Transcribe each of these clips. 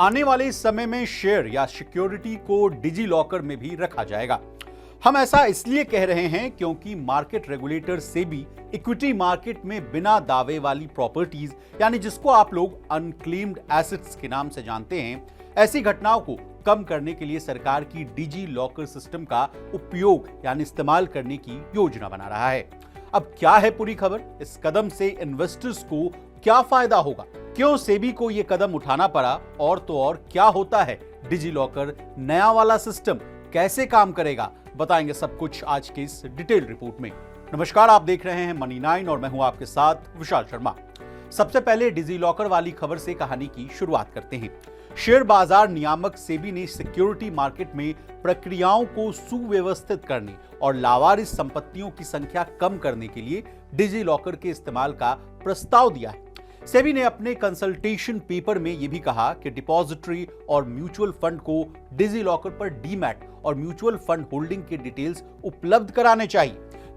आने वाले समय में शेयर या सिक्योरिटी को डिजी लॉकर में भी रखा जाएगा। हम ऐसा इसलिए कह रहे हैं क्योंकि market regulator SEBI equity market में बिना दावे वाली प्रॉपर्टीज यानी जिसको आप लोग अनक्लेम्ड एसेट्स के नाम से जानते हैं, ऐसी घटनाओं को कम करने के लिए सरकार की डिजी लॉकर सिस्टम का उपयोग यानी इस्तेमाल करने की योजना बना रहा है। अब क्या है पूरी खबर, इस कदम से इन्वेस्टर्स को क्या फायदा होगा, क्यों सेबी को यह कदम उठाना पड़ा और तो और क्या होता है डिजी लॉकर, नया वाला सिस्टम कैसे काम करेगा, बताएंगे सब कुछ आज के इस डिटेल रिपोर्ट में। नमस्कार, आप देख रहे हैं मनी 9 और मैं हूं आपके साथ विशाल शर्मा। सबसे पहले डिजी लॉकर वाली खबर से कहानी की शुरुआत करते हैं। शेयर बाजार नियामक सेबी ने सिक्योरिटी मार्केट में प्रक्रियाओं को सुव्यवस्थित करने और लावारिस संपत्तियों की संख्या कम करने के लिए डिजी लॉकर के इस्तेमाल का प्रस्ताव दिया है। सेबी ने अपने कंसल्टेशन पेपर में यह भी कहा कि डिपॉजिटरी और म्यूचुअल फंड को डिजी लॉकर पर डीमैट और म्यूचुअल फंड होल्डिंग के डिटेल्स उपलब्ध कराने चाहिए।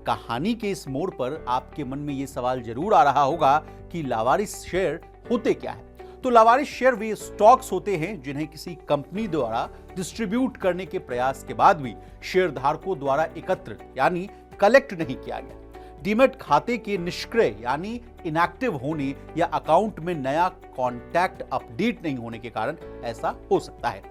कहानी के इस मोड़ पर आपके मन में यह सवाल जरूर आ रहा होगा कि लावारिस शेयर होते क्या है। तो लावारिस शेयर वे स्टॉक्स होते हैं जिन्हें किसी कंपनी द्वारा डिस्ट्रीब्यूट करने के प्रयास के बाद भी शेयर धारकों द्वारा एकत्र यानी कलेक्ट नहीं किया गया। डीमैट खाते के निष्क्रिय यानी इनएक्टिव होने या अकाउंट में नया कॉन्टैक्ट अपडेट नहीं होने के कारण ऐसा हो सकता है।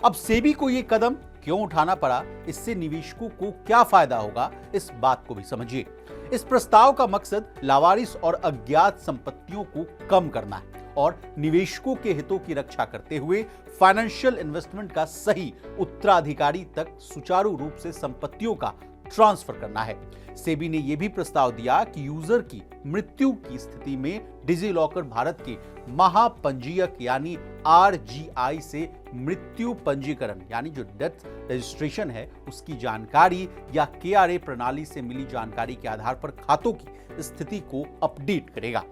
अब सेबी को यह कदम क्यों उठाना पड़ा, इससे निवेशकों को क्या फायदा होगा, इस बात को भी समझिए। इस प्रस्ताव का मकसद लावारिस और अज्ञात संपत्तियों को कम करना है और निवेशकों के हितों की रक्षा करते हुए फाइनेंशियल इन्वेस्टमेंट का सही उत्तराधिकारी तक सुचारू रूप से संपत्तियों का ट्रांसफर करना है। सेबी ने यह भी प्रस्ताव दिया कि यूजर की मृत्यु की स्थिति में डिजी लॉकर भारत के महापंजीयक यानी आरजीआई से मृत्यु पंजीकरण यानी जो डेथ रजिस्ट्रेशन है उसकी जानकारी या केआरए प्रणाली से मिली जानकारी के आधार पर खातों की स्थिति को अपडेट करेगा।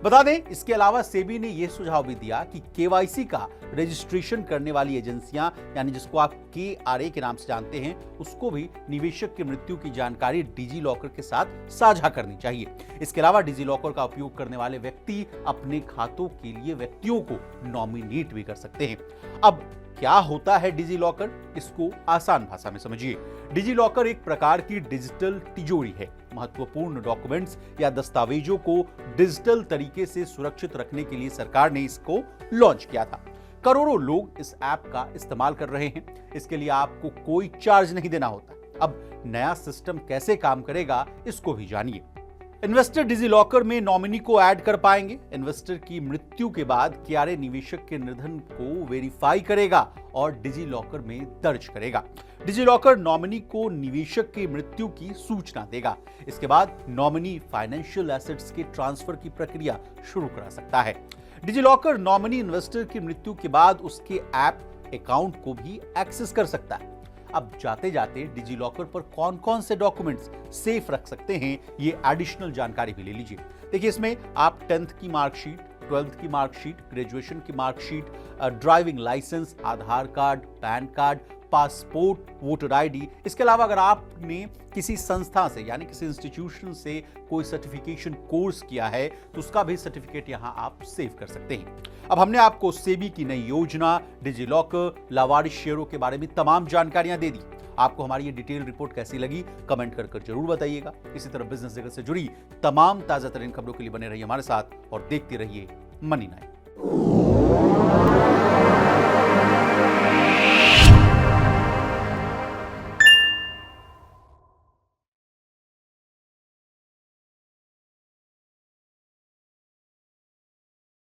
बता दें, इसके अलावा सेबी ने यह सुझाव भी दिया कि केवाईसी का रजिस्ट्रेशन करने वाली एजेंसियां यानी जिसको आप केआरए के नाम से जानते हैं, उसको भी निवेशक की मृत्यु की जानकारी डिजी लॉकर के साथ साझा करनी चाहिए। इसके अलावा डिजी लॉकर का उपयोग करने वाले व्यक्ति अपने खातों के लिए व्यक्तियों को नॉमिनेट भी कर सकते हैं। अब क्या होता है डिजी लॉकर, इसको आसान भाषा में समझिए। डिजी लॉकर एक प्रकार की डिजिटल तिजोरी है। महत्वपूर्ण डॉक्यूमेंट्स या दस्तावेजों को डिजिटल तरीके से सुरक्षित रखने के लिए सरकार ने इसको लॉन्च किया था। करोड़ों लोग इस ऐप का इस्तेमाल कर रहे हैं। इसके लिए आपको कोई चार्ज नहीं देना होता। अब नया सिस्टम कैसे काम करेगा, इसको भी जानिए। इन्वेस्टर डिजी लॉकर में नॉमिनी को ऐड कर पाएंगे। इन्वेस्टर की मृत्यु के बाद केआरए निवेशक के निधन को वेरीफाई करेगा और डिजी लॉकर में दर्ज करेगा। डिजी लॉकर नॉमिनी को निवेशक की मृत्यु की सूचना देगा। इसके बाद नॉमिनी फाइनेंशियल एसेट्स के ट्रांसफर की प्रक्रिया शुरू करा सकता है। डिजी लॉकर नॉमिनी इन्वेस्टर की मृत्यु के बाद उसके ऐप अकाउंट को भी एक्सेस कर सकता है। अब जाते जाते डिजी लॉकर पर कौन कौन से डॉक्यूमेंट्स सेफ रख सकते हैं, ये एडिशनल जानकारी भी ले लीजिए। देखिए, इसमें आप 10th की मार्कशीट, 12th की मार्कशीट, ग्रेजुएशन की marksheet, driving licence, Aadhaar card, PAN card, passport, voter ID, इसके अलावा अगर आपने किसी संस्था से यानी किसी इंस्टीट्यूशन से कोई सर्टिफिकेशन कोर्स किया है तो उसका भी सर्टिफिकेट यहां आप सेव कर सकते हैं। अब हमने आपको सेबी की नई योजना, डिजी लॉकर, लावारिस शेयरों के बारे में तमाम जानकारियां दे दी। आपको हमारी ये डिटेल रिपोर्ट कैसी लगी, कमेंट कर जरूर बताइएगा। इसी तरह बिजनेस जगत से जुड़ी तमाम ताजा तरीन खबरों के लिए बने रहिए हमारे साथ और देखते रहिए मनी 9।